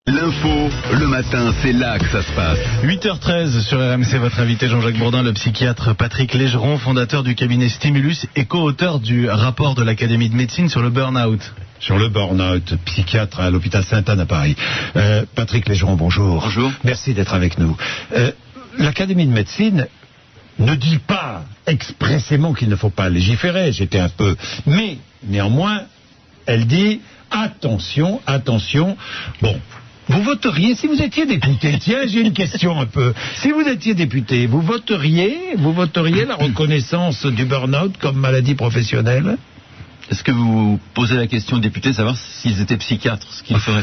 L'info, le matin, c'est là que ça se passe. 8h13 sur RMC, votre invité Jean-Jacques Bourdin, le psychiatre Patrick Légeron, fondateur du cabinet Stimulus et co-auteur du rapport de l'Académie de médecine sur le burn-out. Sur le burn-out, psychiatre à l'hôpital Sainte-Anne à Paris. Patrick Légeron, bonjour. Bonjour. Merci d'être avec nous. L'Académie de médecine ne dit pas expressément qu'il ne faut pas légiférer, j'étais un peu... Mais, néanmoins, elle dit attention, attention. Bon, vous voteriez, si vous étiez député, tiens, j'ai une question un peu. Si vous étiez député, vous voteriez la reconnaissance du burn-out comme maladie professionnelle ? Est-ce que vous posez la question aux députés de savoir s'ils étaient psychiatres, ce qu'ils feraient?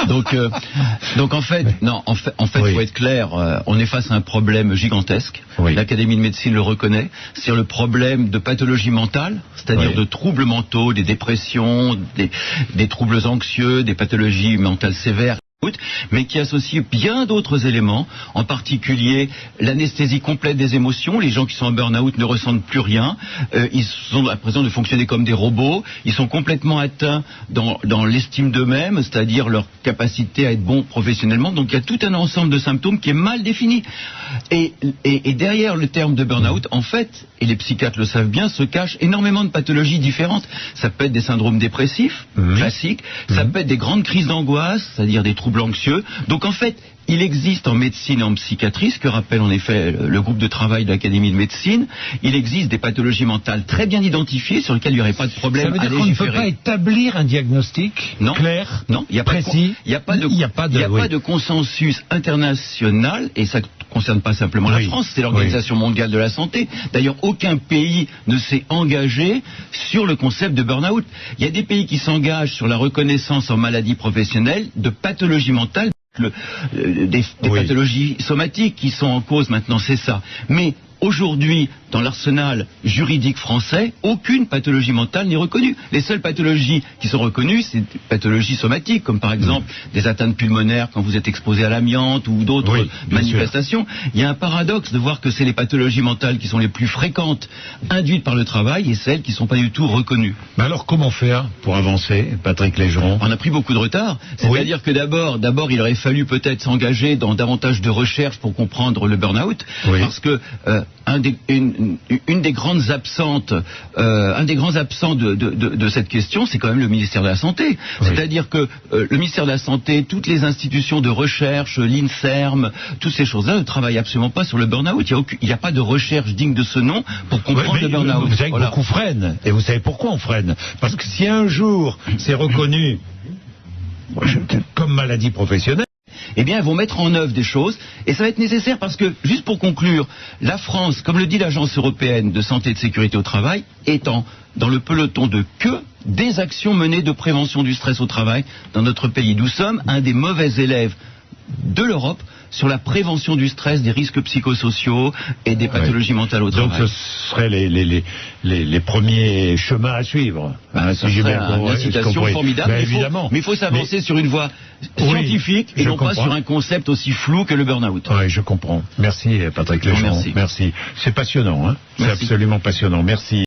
Donc en fait, Oui. faut être clair, on est face à un problème gigantesque. Oui. L'Académie de médecine le reconnaît. C'est le problème de pathologie mentale, c'est-à-dire Oui. de troubles mentaux, des dépressions, des troubles anxieux, des pathologies mentales sévères, mais qui associe bien d'autres éléments, en particulier l'anesthésie complète des émotions. Les gens qui sont en burn-out ne ressentent plus rien, ils sont à présent de fonctionner comme des robots, ils sont complètement atteints dans l'estime d'eux-mêmes, c'est-à-dire leur capacité à être bons professionnellement. Donc il y a tout un ensemble de symptômes qui est mal défini. Et derrière le terme de burn-out, en fait, et les psychiatres le savent bien, se cachent énormément de pathologies différentes. Ça peut être des syndromes dépressifs, classiques, ça peut être des grandes crises d'angoisse, c'est-à-dire des troubles anxieux. Donc en fait, il existe en médecine et en psychiatrie, ce que rappelle en effet le groupe de travail de l'Académie de médecine, il existe des pathologies mentales très bien identifiées sur lesquelles il n'y aurait pas de problème à légiférer. Ça veut dire qu'on ne peut pas établir un diagnostic clair, non, il n'y a précis, il n'y a pas de consensus international, et ça ne concerne pas simplement la France, c'est l'Organisation mondiale de la santé. D'ailleurs, aucun pays ne s'est engagé sur le concept de burn-out. Il y a des pays qui s'engagent sur la reconnaissance en maladie professionnelle de pathologies mentales, des pathologies somatiques qui sont en cause maintenant, c'est ça. Mais aujourd'hui, dans l'arsenal juridique français, aucune pathologie mentale n'est reconnue. Les seules pathologies qui sont reconnues, c'est des pathologies somatiques, comme par exemple des atteintes pulmonaires quand vous êtes exposé à l'amiante ou d'autres manifestations. Il y a un paradoxe de voir que c'est les pathologies mentales qui sont les plus fréquentes, induites par le travail, et celles qui ne sont pas du tout reconnues. Mais alors comment faire pour avancer, Patrick Légeron? On a pris beaucoup de retard. C'est-à-dire que d'abord, il aurait fallu peut-être s'engager dans davantage de recherches pour comprendre le burn-out, parce que une des grandes absentes, un des grands absents de cette question, c'est quand même le ministère de la Santé. C'est-à-dire que le ministère de la Santé, toutes les institutions de recherche, l'INSERM, toutes ces choses-là ne travaillent absolument pas sur le burn-out. Il n'y a pas de recherche digne de ce nom pour comprendre le burn-out. Vous savez que beaucoup freinent. Et vous savez pourquoi on freine? Parce que si un jour c'est reconnu comme maladie professionnelle, eh bien, elles vont mettre en œuvre des choses, et ça va être nécessaire parce que, juste pour conclure, la France, comme le dit l'Agence européenne de santé et de sécurité au travail, étant dans le peloton de queue des actions menées de prévention du stress au travail dans notre pays. Nous sommes un des mauvais élèves de l'Europe sur la prévention du stress, des risques psychosociaux et des pathologies mentales au travail. Donc ce seraient les premiers chemins à suivre. Ça serait une incitation formidable, mais il faut s'avancer sur une voie scientifique et non pas sur un concept aussi flou que le burn-out. Oui, je comprends. Merci Patrick Légeron. Merci. C'est passionnant, hein. C'est absolument passionnant. Merci.